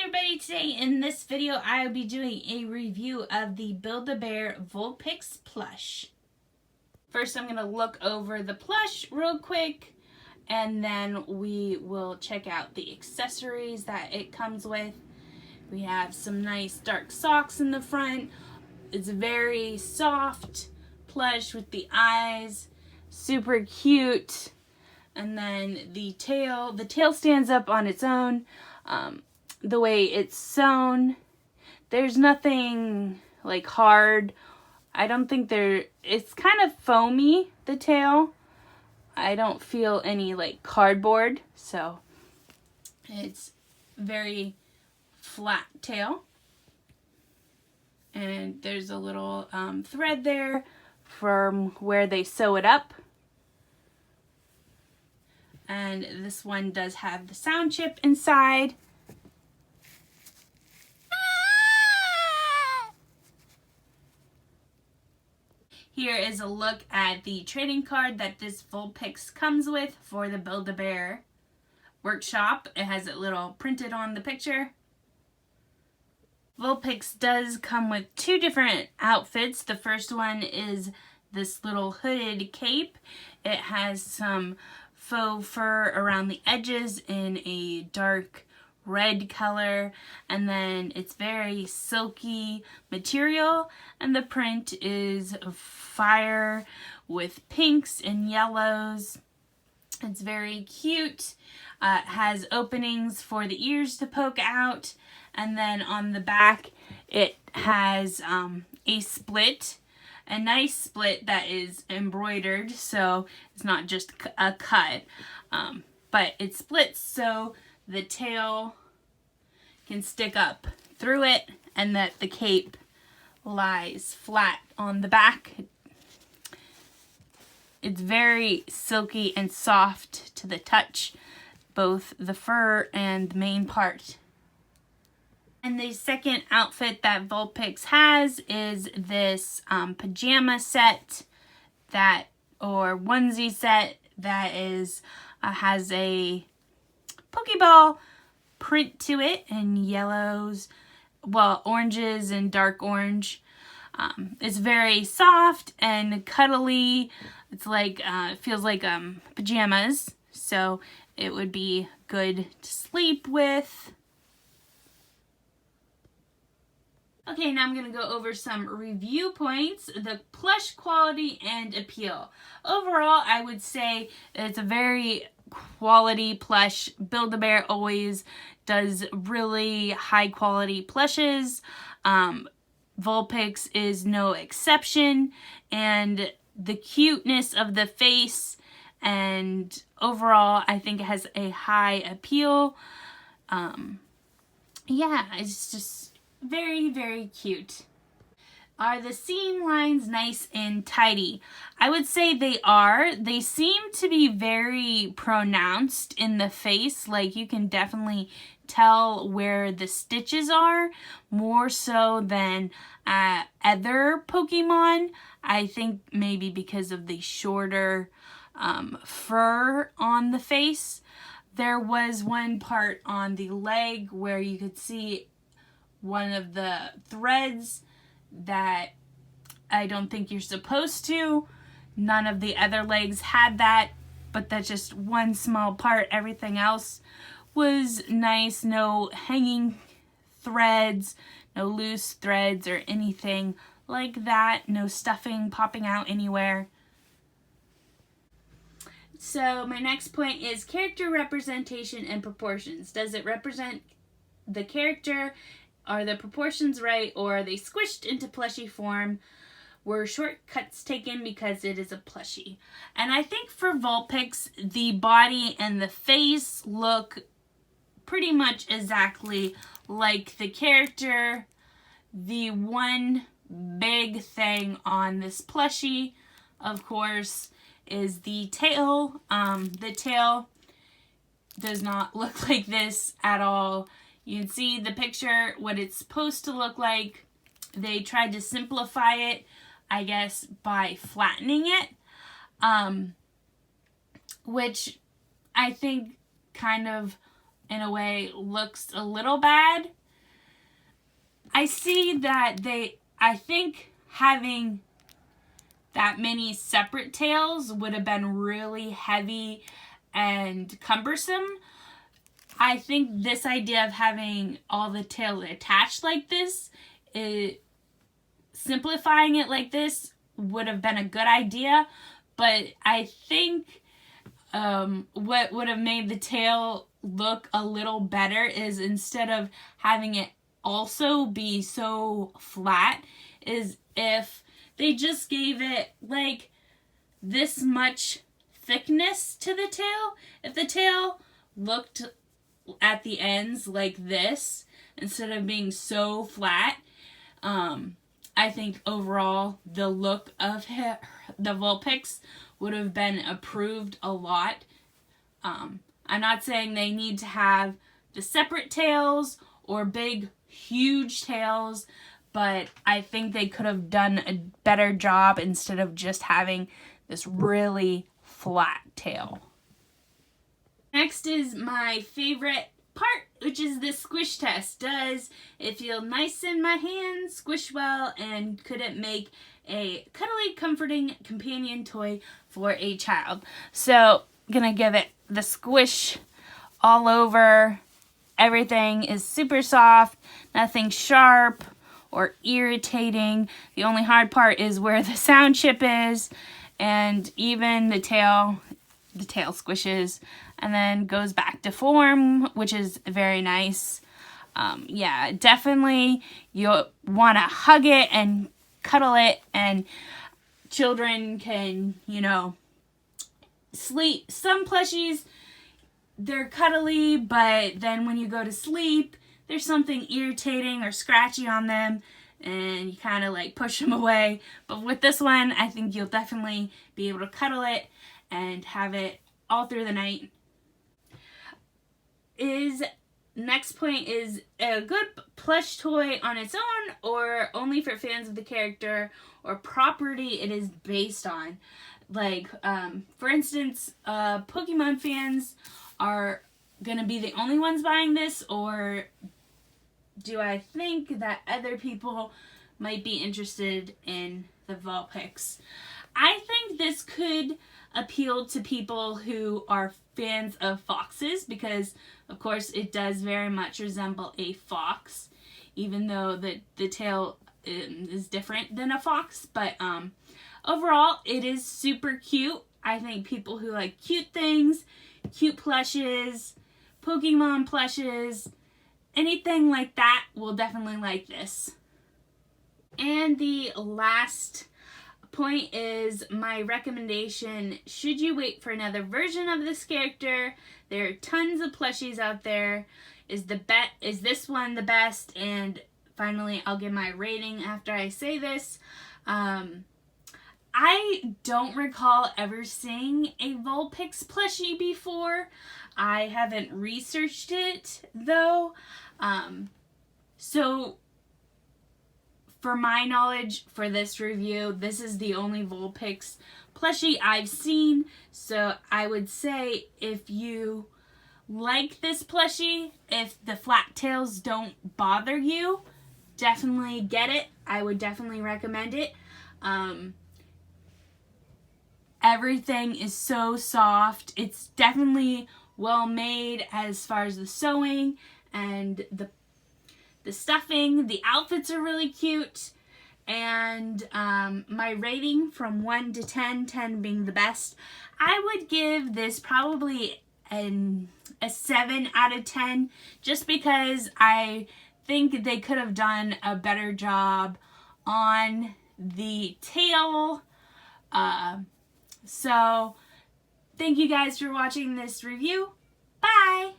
everybody, today in this video I will be doing a review of the Build-A-Bear Vulpix Plush. First I'm going to look over the plush real quick and then we will check out the accessories that it comes with. We have some nice dark socks in the front. It's very soft plush with the eyes, super cute. And then the tail stands up on its own. The way it's sewn, there's nothing like hard. I don't think it's kind of foamy, the tail. I don't feel any like cardboard, so it's very flat tail. And there's a little thread there from where they sew it up. And this one does have the sound chip inside. Here is a look at the trading card that this Vulpix comes with for the Build-A-Bear workshop. It has it little printed on the picture. Vulpix does come with two different outfits. The first one is this little hooded cape. It has some faux fur around the edges in a dark red color, and then it's very silky material, and the print is fire with pinks and yellows. It's very cute. It has openings for the ears to poke out, and then on the back it has a split. A nice split that is embroidered, so it's not just a cut, but it splits so the tail can stick up through it and that the cape lies flat on the back. It's very silky and soft to the touch, both the fur and the main part. And the second outfit that Vulpix has is this pajama set or onesie set that is has a Pokeball print to it in yellows, well, oranges and dark orange. It's very soft and cuddly. It's like it feels like pajamas, so it would be good to sleep with. Okay, now I'm going to go over some review points, the plush quality and appeal. Overall, I would say it's a very quality plush. Build-A-Bear always does really high quality plushes. Vulpix is no exception, and the cuteness of the face and overall I think it has a high appeal. Yeah, it's just very, very cute. Are the seam lines nice and tidy? I would say they are. They seem to be very pronounced in the face. Like you can definitely tell where the stitches are more so than other Pokemon. I think maybe because of the shorter fur on the face. There was one part on the leg where you could see one of the threads that I don't think you're supposed to. None of the other legs had that, but that's just one small part. Everything else was nice. No hanging threads, no loose threads or anything like that. No stuffing popping out anywhere. So my next point is character representation and proportions. Does it represent the character? Are the proportions right, or are they squished into plushie form? Were shortcuts taken because it is a plushie? And I think for Vulpix, the body and the face look pretty much exactly like the character. The one big thing on this plushie, of course, is the tail. The tail does not look like this at all. You can see the picture, what it's supposed to look like. They tried to simplify it, I guess, by flattening it, which I think kind of, in a way, looks a little bad I see that I think having that many separate tails would have been really heavy and cumbersome. I think this idea of having all the tails attached like this, simplifying it like this would have been a good idea, but I think what would have made the tail look a little better is instead of having it also be so flat, is if they just gave it like this much thickness to the tail. If the tail looked at the ends like this instead of being so flat, I think overall the look of the Vulpix would have been improved a lot. I'm not saying they need to have the separate tails or big, huge tails, but I think they could have done a better job instead of just having this really flat tail. Next is my favorite part, which is the squish test. Does it feel nice in my hands, squish well, and could it make a cuddly, comforting companion toy for a child? So I'm gonna give it the squish all over. Everything is super soft, nothing sharp or irritating. The only hard part is where the sound chip is, and even the tail squishes and then goes back to form, which is very nice. Yeah, definitely you'll want to hug it and cuddle it, and children can, sleep. Some plushies, they're cuddly, but then when you go to sleep, there's something irritating or scratchy on them, and you kind of like push them away. But with this one, I think you'll definitely be able to cuddle it and have it all through the night. Next point is a good plush toy on its own or only for fans of the character or property it is based on. Like, for instance, Pokemon fans are going to be the only ones buying this, or do I think that other people might be interested in the Vulpix? I think this could appeal to people who are fans of foxes because, of course, it does very much resemble a fox, even though the tail is different than a fox. But overall, it is super cute. I think people who like cute things, cute plushes, Pokemon plushes, anything like that will definitely like this. And the last point is my recommendation. Should you wait for another version of this character? There are tons of plushies out there. Is this one the best? And finally, I'll give my rating after I say this. I don't recall ever seeing a Vulpix plushie before. I haven't researched it though. So for my knowledge for this review, this is the only Vulpix plushie I've seen. So I would say if you like this plushie, if the flat tails don't bother you, definitely get it. I would definitely recommend it. Everything is so soft. It's definitely well made as far as the sewing and the stuffing. The outfits are really cute. And my rating from 1 to 10, 10 being the best, I would give this probably a 7 out of 10, just because I think they could have done a better job on the tail. So thank you guys for watching this review. Bye!